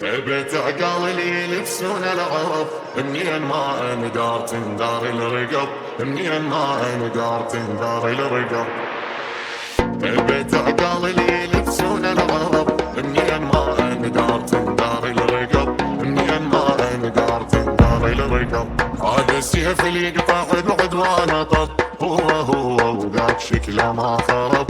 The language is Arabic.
بيت عقال اللي يلبسون العرب، منين ما اندار تندار الرقب، منين ما اندار تندار الرقب. بيت عقال اللي يلبسون العرب، منين ما اندار تندار الرقب، منين ما اندار تندار الرقب. هذا السيف اللي يقطع بعدوانه طب، هو وذاك شكله ما خرب،